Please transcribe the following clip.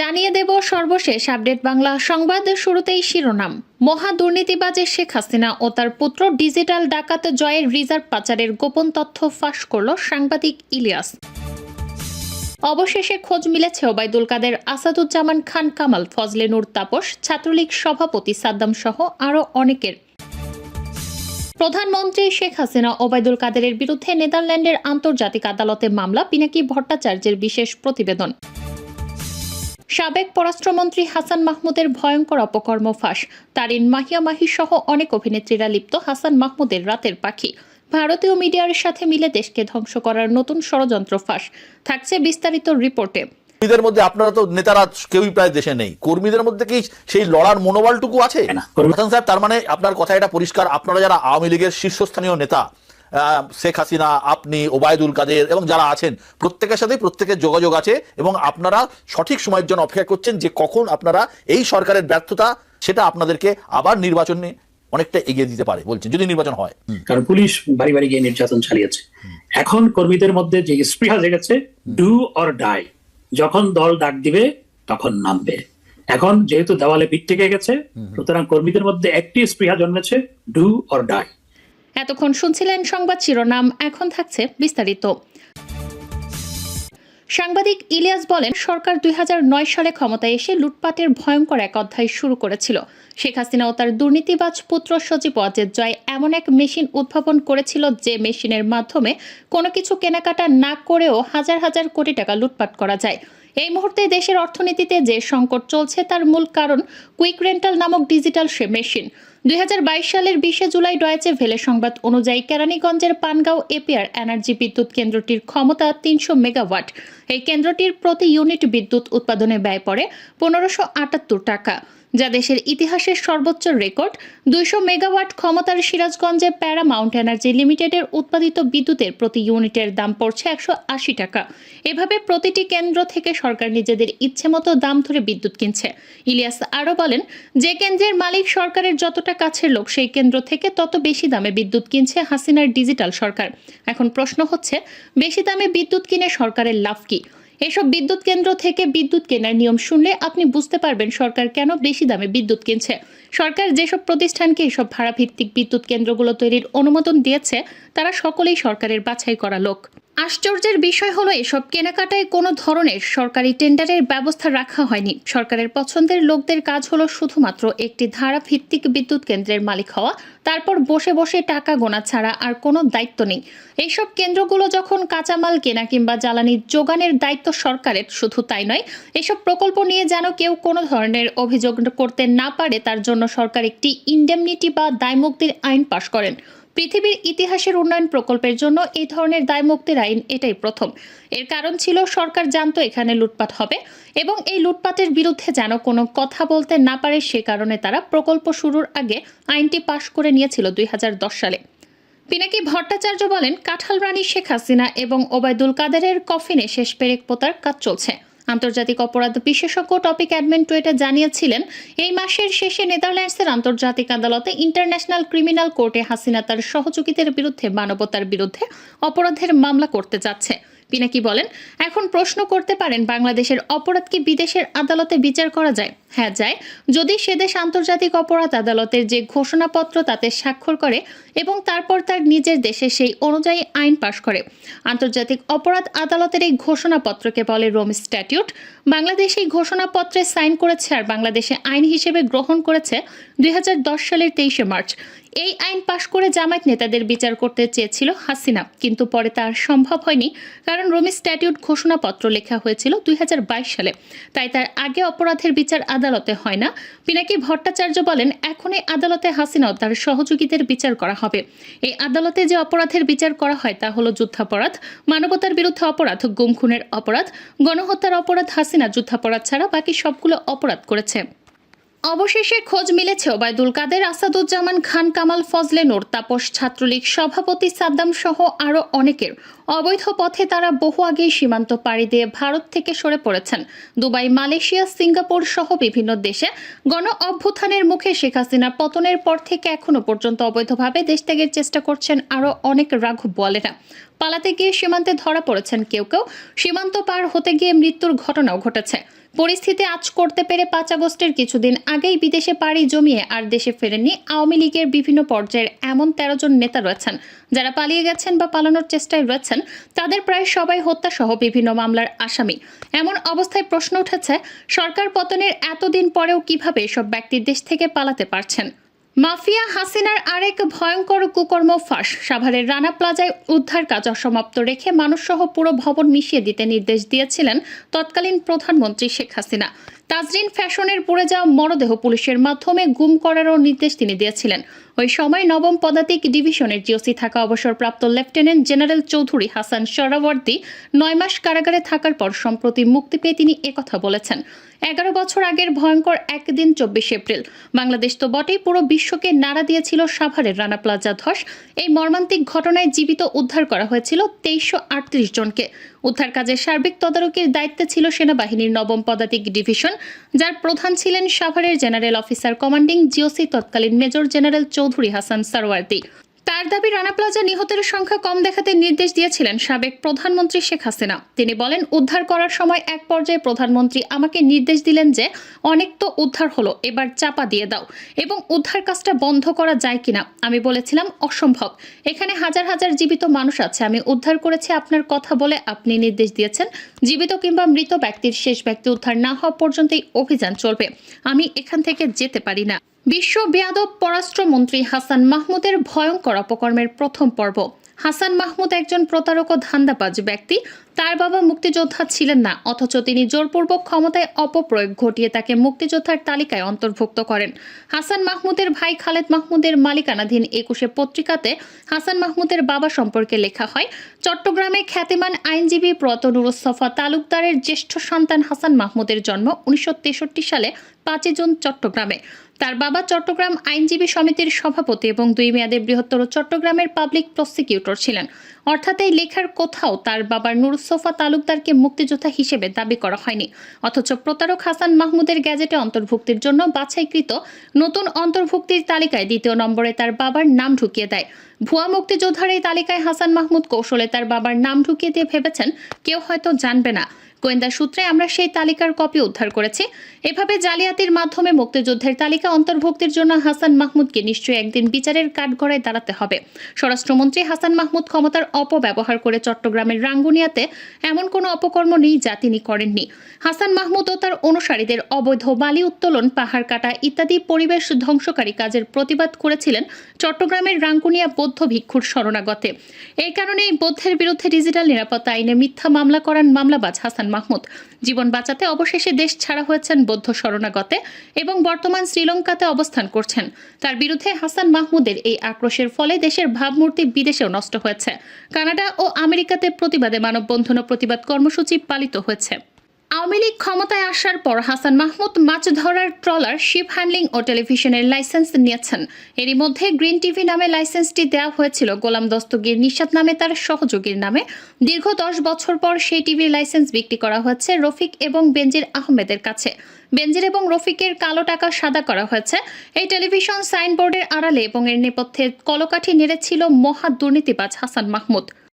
জানিয়ে দেব সর্বশেষ আপডেট বাংলা সংবাদ। শুরুতেই শিরোনাম। মহা দুর্নীতিবাজের শেখ হাসিনা ও তার পুত্র ডিজিটাল ডাকাত জয়ের রিজার্ভ পাচারের গোপন তথ্য ফাঁস করল সাংবাদিক ইলিয়াস। অবশেষে খোঁজ মিলেছে ওবায়দুল কাদের, আসাদুজ্জামান খান কামাল, ফজলে নূর তাপস, ছাত্রলীগ সভাপতি সাদ্দাম সহ আরও অনেকের। প্রধানমন্ত্রী শেখ হাসিনা ওবায়দুল কাদেরের বিরুদ্ধে নেদারল্যান্ডের আন্তর্জাতিক আদালতে মামলা, পিনাকি ভট্টাচার্যের বিশেষ প্রতিবেদন। সাবেক পররাষ্ট্রমন্ত্রী হাসান মাহমুদের ভয়ঙ্কর অপকর্ম ফাঁস, তারিন মাহিয়া মাহি সহ অনেক অভিনেত্রীরা লিপ্ত হাসান মাহমুদের রাতের পাখি। ভারতীয় মিডিয়ার সাথে মিলে দেশকে ধ্বংস করার নতুন ষড়যন্ত্র ফাঁস, থাকছে বিস্তারিত রিপোর্টে। কর্মীদের মধ্যে আপনারা তো নেতারা কেউই প্রায় দেশে নেই, কর্মীদের মধ্যে কি সেই লড়ার মনোবলটুকু আছে? হাসান সাহেব, তার মানে আপনার কথা এটা পরিষ্কার, আপনারা যারা আওয়ামী লীগের শীর্ষস্থানীয় নেতা, শেখ হাসিনা, আপনি, ওবায়দুল কাদের এবং যারা আছেন, প্রত্যেকের সাথে প্রত্যেকের যোগাযোগ আছে এবং আপনারা সঠিক সময়ের জন্য অপেক্ষা করছেন যে কখন আপনারা এই সরকারের ব্যর্থতা সেটা আপনাদেরকে আবার নির্বাচনে অনেকটা এগিয়ে দিতে পারে বলছেন, যদি নির্বাচন হয়। কারণ পুলিশ বাড়ি বাড়ি গিয়ে নির্যাতন চালিয়েছে। এখন কর্মীদের মধ্যে যে স্পৃহা জেগেছে, ডু অর ডাই, যখন দল ডাক দিবে তখন নামবে। এখন যেহেতু দেওয়ালে পিঠ থেকে গেছে, সুতরাং কর্মীদের মধ্যে একটি স্পৃহা জন্মেছে, ডু অর ডাই। এতক্ষণ শুনছিলেন সংবাদ শিরোনাম, এখন থাকছে বিস্তারিত। সাংবাদিক ইলিয়াস বলেন, সরকার 2009 সালে ক্ষমতায় এসে লুটপাটের ভয়ঙ্কর এক অধ্যায় শুরু করেছিল। শেখ হাসিনা ও তার দুর্নীতিবাজ পুত্র সজীব ওয়াজেদ জয় এমন এক মেশিন উদ্ভাবন করেছিল যে মেশিনের মাধ্যমে কোনো কিছু কেনাকাটা না করেও হাজার হাজার কোটি টাকা লুটপাট করা যায়। এই মুহূর্তে দেশের অর্থনীতিতে যে সংকট চলছে তার মূল কারণ কুইক রেন্টাল নামক ডিজিটাল মেশিন। 2022 সালের 20 জুলাই ডয়েচে ভেলে সংবাদ অনুযায়ী কেরানীগঞ্জের পানগাঁও এপিআর এনার্জি বিদ্যুৎ কেন্দ্রটির ক্ষমতা 300 মেগাওয়াট। এই কেন্দ্রটির প্রতি ইউনিট বিদ্যুৎ উৎপাদনে ব্যয় পড়ে 1578 টাকা, যা দেশের ইতিহাসের সর্বোচ্চ রেকর্ড। 200 মেগাওয়াট ক্ষমতার সিরাজগঞ্জে প্যারামাউন্ট এনার্জি লিমিটেডের উৎপাদিত বিদ্যুতের প্রতি ইউনিটের দাম পড়ছে 180 টাকা। এভাবে প্রতিটি কেন্দ্র থেকে সরকার নিজেদের ইচ্ছেমতো দাম ধরে বিদ্যুৎ কিনছে। ইলিয়াস আরও বলেন, যে কেন্দ্রের মালিক সরকারের যতটা কাছের লোক, সেই কেন্দ্র থেকে তত বেশি দামে বিদ্যুৎ কিনছে হাসিনার ডিজিটাল সরকার। এখন প্রশ্ন হচ্ছে, বেশি দামে বিদ্যুৎ কিনে সরকারের লাভ কি? এসব বিদ্যুৎ কেন্দ্র থেকে বিদ্যুৎ কেনার নিয়ম শুনলে আপনি বুঝতে পারবেন সরকার কেন বেশি দামে বিদ্যুৎ কিনছে। সরকার যেসব প্রতিষ্ঠানকে এসব ভাড়াভিত্তিক বিদ্যুৎ কেন্দ্রগুলো তৈরির অনুমোদন দিয়েছে, তারা সকলেই সরকারের বাছাই করা লোক। আশ্চর্যের বিষয় হলো, এসব কেনাকাটায় কোনো ধরনের সরকারি টেন্ডারের ব্যবস্থা রাখা হয়নি। সরকারের পছন্দের লোকদের কাজ হলো শুধুমাত্র একটি ধারাভিত্তিক বিদ্যুৎ কেন্দ্রের মালিক হওয়া, তারপর বসে বসে টাকা গোনা ছাড়া আর কোনো দায়িত্ব নেই। এইসব কেন্দ্রগুলো যখন কাঁচামাল কেনা কিংবা জ্বালানি যোগানের দায়িত্ব সরকারের, শুধু তাই নয়, এসব প্রকল্প নিয়ে যেন কেউ কোনো ধরনের অভিযোগ করতে না পারে তার জন্য সরকার একটি ইন্ডেমনিটি বা দায়মুক্তির আইন পাশ করেন। পৃথিবীর ইতিহাসের উন্নয়ন প্রকল্পের জন্য এই ধরনের দায়মুক্তির আইন এটাই প্রথম। এর কারণ ছিল সরকার জানতো এখানে লুটপাট হবে এবং এই লুটপাটের বিরুদ্ধে যেন কোনো কথা বলতে না পারে, সে কারণে তারা প্রকল্প শুরুর আগে আইনটি পাশ করে নিয়েছিল 2010 সালে। পিনাকি ভট্টাচার্য বলেন, কাঁঠাল রানী শেখ হাসিনা এবং ওবায়দুল কাদেরের কফিনে শেষ পেরেক পোতার কাজ চলছে। আন্তর্জাতিক অপরাধ বিশেষজ্ঞ টপিক অ্যাডমিন টুইটার জানিয়েছিলেন, এই মাসের শেষে নেদারল্যান্ডসের আন্তর্জাতিক আদালতে ইন্টারন্যাশনাল ক্রিমিনাল কোর্টে হাসিনা তার সহযোগীদের বিরুদ্ধে মানবতার বিরুদ্ধে অপরাধের মামলা করতে যাচ্ছে। পিনাকি বলেন, এখন প্রশ্ন করতে পারেন, বাংলাদেশের অপরাধ কি বিদেশের আদালতে বিচার করা যায়? হ্যাঁ, যায়, যদি সে দেশ আন্তর্জাতিক অপরাধ আদালতের যে ঘোষণাপত্র তাতে স্বাক্ষর করে এবং তারপর তার নিজের দেশে সেই অনুযায়ী আইন পাশ করে। আন্তর্জাতিক অপরাধ আদালতের এই ঘোষণাপত্রকে বলে রোম স্ট্যাটিউট। বাংলাদেশ এই ঘোষণাপত্রে সাইন করেছে আর বাংলাদেশে আইন হিসেবে গ্রহণ করেছে 2010 সালের 23 মার্চ। এই আইন পাশ করে জামায়াত নেতাদের বিচার করতে চেয়েছিল হাসিনা, কিন্তু পরে তার সম্ভব হয়নি, কারণ রোমি স্ট্যাটিউট ঘোষণাপত্র লেখা হয়েছিল 2022 সালে, তাই তার আগে অপরাধের বিচার আদালতে হয় না। পিনাকি ভট্টাচার্য বলেন, এখন এই আদালতে হাসিনা ও তার সহযোগীদের বিচার করা হবে। এই আদালতে যে অপরাধের বিচার করা হয় তা হলো যুদ্ধাপরাধ, মানবতার বিরুদ্ধে অপরাধ, গুম খুনের অপরাধ, গণহত্যার অপরাধ। হাসিনা যুদ্ধাপরাধ ছাড়া বাকি সবগুলো অপরাধ করেছে। অবশেষে খোঁজ মিলেছে ওবায়দুল কাদের, আসাদুজ্জামান খান কামাল, ফজলে নূর তাপস, ছাত্রলীগ সভাপতি সাদ্দাম সহ আরও অনেকের। অবৈধ পথে তারা বহু আগেই সীমান্ত পাড়ি দিয়ে ভারত থেকে সরে পড়েছেন। দুবাই, মালয়েশিয়া, সিঙ্গাপুর সহ বিভিন্ন দেশে গণ অভ্যুত্থানের মুখে শেখ হাসিনা পতনের পর থেকে এখনো পর্যন্ত অবৈধভাবে দেশ ত্যাগের চেষ্টা করছেন আরও অনেক রাঘব বোয়ালেরা। পালাতে গিয়ে সীমান্তে ধরা পড়েছেন কেউ কেউ, সীমান্ত পার হতে গিয়ে মৃত্যুর ঘটনাও ঘটেছে। পরিস্থিতি আঁচ করতে পেরে 5 আগস্টের কিছুদিন আগেই বিদেশে পাড়ি জমিয়ে আর দেশে ফেরেননি আওয়ামী লীগের বিভিন্ন পর্যায়ের এমন 13 জন নেতা রয়েছেন যারা পালিয়ে গেছেন বা পালানোর চেষ্টায় রয়েছেন। তাদের প্রায় সবাই হত্যাসহ বিভিন্ন মামলার আসামি। এমন অবস্থায় প্রশ্ন উঠেছে, সরকার পতনের এতদিন পরেও কিভাবে এসব ব্যক্তি দেশ থেকে পালাতে পারছেন। মাফিয়া হাসিনার আরেক ভয়ঙ্কর কুকর্ম ফাঁস। সাভারের রানা প্লাজায় উদ্ধার কাজ অসমাপ্ত রেখে মানুষসহ পুরো ভবন মিশিয়ে দিতে নির্দেশ দিয়েছিলেন তৎকালীন প্রধানমন্ত্রী শেখ হাসিনা। তাজরিন ফ্যাশনের পুড়ে যাওয়া মরদেহ পুলিশের মাধ্যমে গুম করারও নির্দেশ তিনি দিয়েছিলেন। ওই সময় নবম পদাতিক ডিভিশনের জিওসি থাকা অবসরপ্রাপ্ত লেফটেন্যান্ট জেনারেল চৌধুরী হাসান সোহরাওয়ার্দী 9 মাস কারাগারে থাকার পর সম্প্রতি মুক্তি পেয়ে তিনি একথা বলেছেন। 11 বছর আগের ভয়ঙ্কর একদিন 24 এপ্রিল। বাংলাদেশ তো বটেই, পুরো বিশ্বকে নাড়া দিয়েছিল সাভারের রানা প্লাজা ধস। এই মর্মান্তিক ঘটনায় জীবিত উদ্ধার করা হয়েছিল 2338 জনকে। উদ্ধার কাজের সার্বিক তদারকির দায়িত্বে ছিল সেনাবাহিনীর নবম পদাতিক ডিভিশন, যার প্রধান ছিলেন সাভারের জেনারেল অফিসার কমান্ডিং জিওসি তৎকালীন মেজর জেনারেল চৌধুরী হাসান সারওয়ার্দী। তার দাবি, রানা প্লাজা নিহতের সংখ্যা কম দেখাতে নির্দেশ দিয়েছিলেন সাবেক প্রধানমন্ত্রী শেখ হাসিনা। তিনি বলেন, উদ্ধার করার সময় এক পর্যায়ে প্রধানমন্ত্রী আমাকে নির্দেশ দিলেন যে অনেক তো উদ্ধার হলো, এবার চাপা দিয়ে দাও এবং উদ্ধার কাজটা বন্ধ করা যায় কিনা। আমি বলেছিলাম অসম্ভব, এখানে হাজার হাজার জীবিত মানুষ আছে, আমি উদ্ধার করেছি আপনার কথা বলে আপনি নির্দেশ দিয়েছেন জীবিত কিংবা মৃত ব্যক্তির শেষ ব্যক্তি উদ্ধার না হওয়া পর্যন্তই অভিযান চলবে, আমি এখান থেকে যেতে পারি না। বিশ্ব বেয়াদব পররাষ্ট্রমন্ত্রী হাসান মাহমুদের ভয়ঙ্কর অপকর্মের প্রথম পর্ব। হাসান মাহমুদ একজন প্রতারক ও ধান্দাবাজ ব্যক্তি। তার বাবা মুক্তিযোদ্ধা ছিলেন না, অথচ তিনি জোরপূর্বক ক্ষমতায় অপপ্রয়োগ ঘটিয়ে তাকে মুক্তিযোদ্ধার তালিকায় অন্তর্ভুক্ত করেন। হাসান মাহমুদের ভাই খালেদ মাহমুদের মালিকানাধীন 21 পত্রিকাতে হাসান মাহমুদের বাবা সম্পর্কে লেখা হয়, চট্টগ্রামে খ্যাতিমান আইনজীবী প্রয়াত নুরুসফা তালুকদারের জ্যেষ্ঠ সন্তান হাসান মাহমুদের জন্ম 1963 সালে 5 জুন চট্টগ্রামে। তার বাবা চট্টগ্রাম আইনজীবী সমিতির সভাপতি এবং 2 মেয়াদে বৃহত্তর চট্টগ্রামের পাবলিক প্রসিকিউটর ছিলেন। অর্থাৎ এই লেখার কোথাও তার বাবার নুরুসফা তালুকদারকে মুক্তিযোদ্ধা হিসেবে দাবি করা হয়নি। অথচ প্রতারক হাসান মাহমুদের গ্যাজেটে অন্তর্ভুক্তির জন্য বাছাইকৃত নতুন অন্তর্ভুক্তির তালিকায় 2 নম্বরে তার বাবার নাম ঢুকিয়ে দেয়। ভুয়া মুক্তিযোদ্ধার এই তালিকায় হাসান মাহমুদ কৌশলে তার বাবার নাম ঢুকিয়ে দিয়ে ভেবেছেন কেউ হয়তো জানবে না। গোয়েন্দা সূত্রে আমরা সেই তালিকার কপি উদ্ধার করেছি। এভাবে জালিয়াতির মাধ্যমে মুক্তিযুদ্ধের তালিকা অন্তর্ভুক্তির জন্য হাসান মাহমুদকে নিশ্চয়ই একদিন বিচারের কাঠগড়ায় দাঁড়াতে হবে। স্বরাষ্ট্রমন্ত্রী হাসান মাহমুদ ক্ষমতার অপব্যবহার করে চট্টগ্রামের রাঙ্গুনিয়াতে এমন কোনো অপকর্ম নেই যা তিনি করেননি। হাসান মাহমুদ ও তার অনুসারীদের অবৈধ বালি উত্তোলন, পাহাড় কাটা ইত্যাদি পরিবেশ ধ্বংসকারী কাজের প্রতিবাদ করেছিলেন চট্টগ্রামের রাঙ্গুনিয়া বৌদ্ধ ভিক্ষুর শরণাগতে। এই কারণে এই বৌদ্ধের বিরুদ্ধে ডিজিটাল নিরাপত্তা আইনে মিথ্যা মামলা করান মামলাবাজ হাসান মাহমুদ। জীবন বাঁচাতে অবশেষে দেশ ছাড়া হয়েছেন বৌদ্ধ শরণাগতে এবং বর্তমান শ্রীলঙ্কাতে অবস্থান করছেন। তার বিরুদ্ধে হাসান মাহমুদের এই আক্রোশের ফলে দেশের ভাবমূর্তি বিদেশেও নষ্ট হয়েছে। কানাডা ও আমেরিকাতে প্রতিবাদে মানববন্ধন ও প্রতিবাদ কর্মসূচি পালিত হয়েছে। আওয়ামী লীগ ক্ষমতায় আসার পর হাসান মাহমুদ মাছ ধরার ট্রলার, শিপ হ্যান্ডলিং ও টেলিভিশনের লাইসেন্স নিয়েছেন। এরই মধ্যে গ্রিন টিভি নামে লাইসেন্সটি দেওয়া হয়েছিল গোলাম দস্তগীর নিশাত নামে তার সহযোগীর নামে। দীর্ঘ 10 বছর পর সেই টিভির লাইসেন্স বিক্রি করা হয়েছে রফিক এবং বেনজির আহমেদের কাছে। বেনজির এবং রফিকের কালো টাকা সাদা করা হয়েছে। এই টেলিভিশন সাইনবোর্ডের আড়ালে এবং এর নেপথ্যে কলকাঠি নেড়েছিল মহা দুর্নীতিবাজ হাসান মাহমুদ।